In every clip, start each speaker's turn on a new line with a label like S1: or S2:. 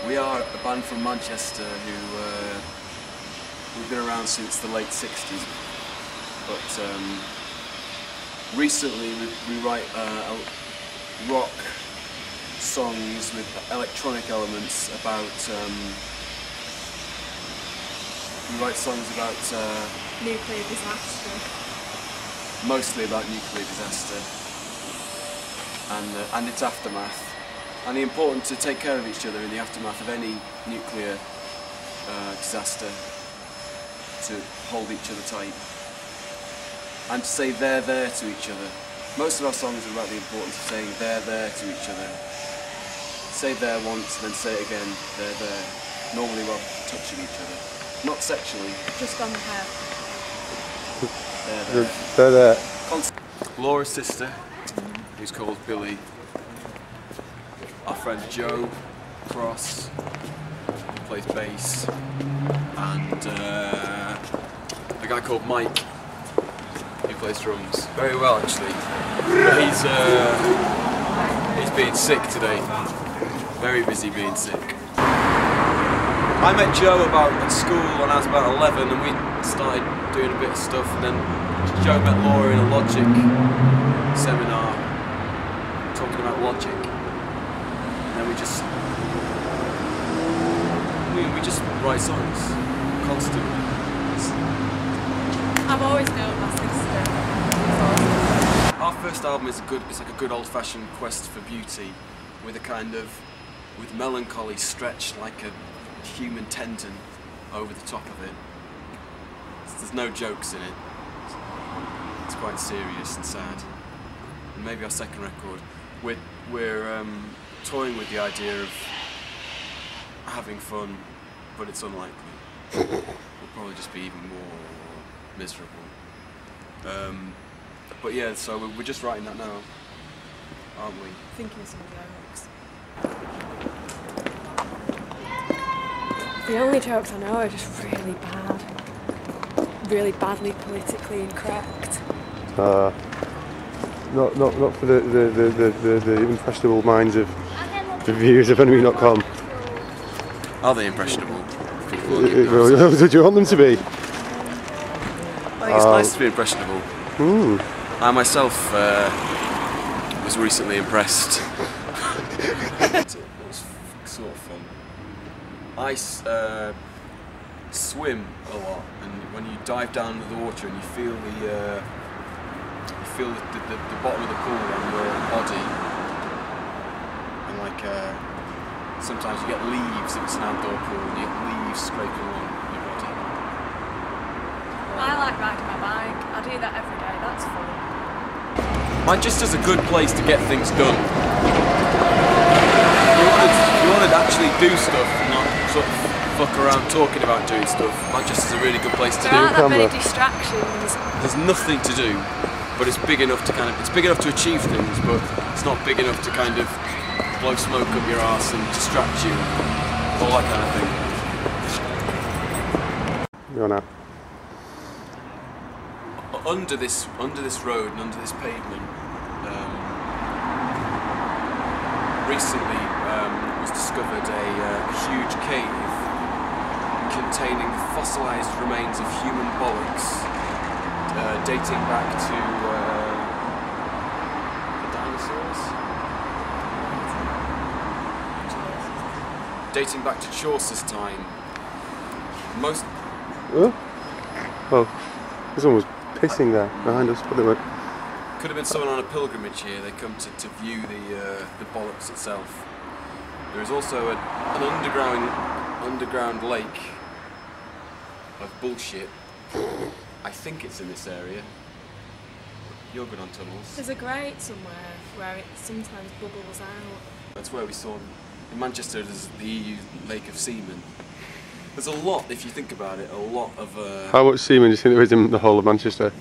S1: We are a band from Manchester we've been around since the late 60s, but recently we write rock songs with electronic elements about, we write songs about
S2: nuclear disaster.
S1: Mostly about nuclear disaster and its aftermath, and the importance to take care of each other in the aftermath of any nuclear disaster, to hold each other tight and to say they're there to each other. Most of our songs are about the importance of saying they're there to each other. Say there once, then say it again, they're there. Normally while touching each other. Not sexually.
S2: Just on the head.
S1: They're there.
S3: They're there.
S1: Laura's sister, who's called Billy. Our friend Joe Cross, who plays bass. And a guy called Mike, who plays drums. Very well, actually. But he's being sick today. Very busy being sick. I met Joe at school when I was about 11, and we started doing a bit of stuff, and then Joe met Laura in a Logic seminar, talking about Logic, and then we just write songs constantly.
S2: I've always known my sister.
S1: Our first album is like a good old-fashioned quest for beauty, with with melancholy stretched like a human tendon over the top of it. There's no jokes in it. It's quite serious and sad. And maybe our second record, we're toying with the idea of having fun, but it's unlikely. We'll probably just be even more miserable. But yeah, so we're just writing that now, aren't we?
S2: Thinking of some jokes. The only jokes I know are just really bad. Really badly politically incorrect.
S3: Not for the impressionable minds of the viewers of enemy.com.
S1: Are they impressionable?
S3: Did you want them to be?
S1: I think it's nice to be impressionable. I myself was recently impressed. It was sort of fun. I swim a lot, and when you dive down into the water and you feel the bottom of the pool on your body, and sometimes you get leaves if it's an outdoor pool, and you get leaves scraping along your body.
S2: I like riding my bike. I do that every day. That's fun.
S1: Manchester's a good place to get things done. You want to actually do stuff, not sort of fuck around talking about doing stuff. Manchester's a really good place to do.
S2: There aren't that many distractions.
S1: There's nothing to do, but it's big enough to it's big enough to achieve things, but it's not big enough to kind of blow smoke up your arse and distract you, all that kind of thing.
S3: Go on now.
S1: Under this road and under this pavement, recently was discovered a huge cave containing fossilised remains of human bollocks, dating back to the dinosaurs? Dating back to Chaucer's time.
S3: Oh, someone was pissing there behind us, but they weren't.
S1: Could have been someone on a pilgrimage here. They come to view the bollocks itself. There is also an underground lake of bullshit. I think it's in this area. You're good on tunnels.
S2: There's a grate somewhere where it sometimes bubbles out.
S1: That's where we saw them. In Manchester, there's the EU Lake of Seamen. There's a lot, if you think about it, a lot of...
S3: How much semen do you think there is in the whole of Manchester?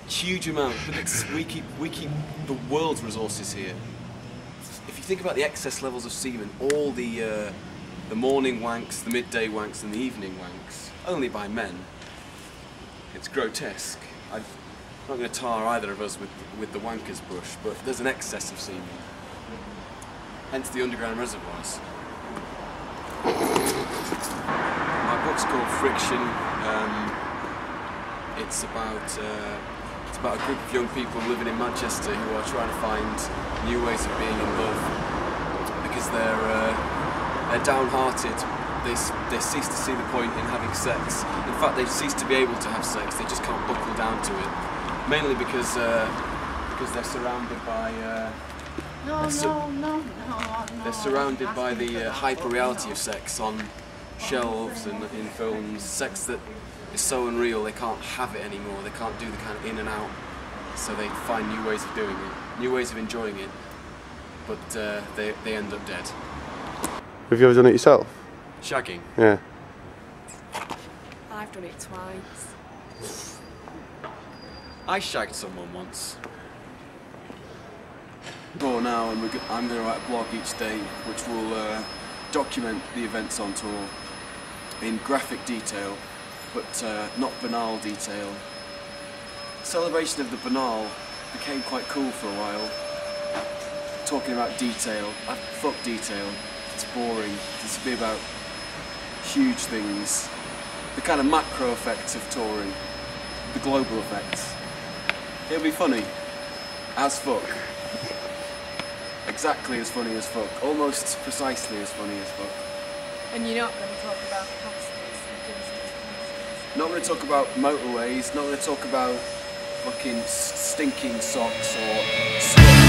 S1: Huge amount, but we keep the world's resources here. If you think about the excess levels of semen, all the morning wanks, the midday wanks and the evening wanks, only by men, it's grotesque. I'm not going to tar either of us with the wanker's brush, but there's an excess of semen. Hence the underground reservoirs. book's called Friction. It's about a group of young people living in Manchester who are trying to find new ways of being in love because they're downhearted. They cease to see the point in having sex. In fact, they cease to be able to have sex. They just can't buckle down to it. Mainly because they're surrounded by they're surrounded by the hyper reality of sex on shelves and in films. Sex that is so unreal they can't have it anymore. They can't do the kind of in and out. So they find new ways of doing it, new ways of enjoying it. But they end up dead.
S3: Have you ever done it yourself?
S1: Shagging?
S3: Yeah.
S2: I've done it twice.
S1: I shagged someone once. Go now, and I'm going to write a blog each day which will document the events on tour in graphic detail, but not banal detail. Celebration of the banal became quite cool for a while. Talking about detail, fuck detail, it's boring. This will be about huge things, the kind of macro effects of touring, the global effects. It'll be funny, as fuck. Exactly as funny as fuck, almost precisely as funny as fuck.
S2: And you're not going to talk about concerts?
S1: Not going to talk about motorways, not going to talk about fucking stinking socks or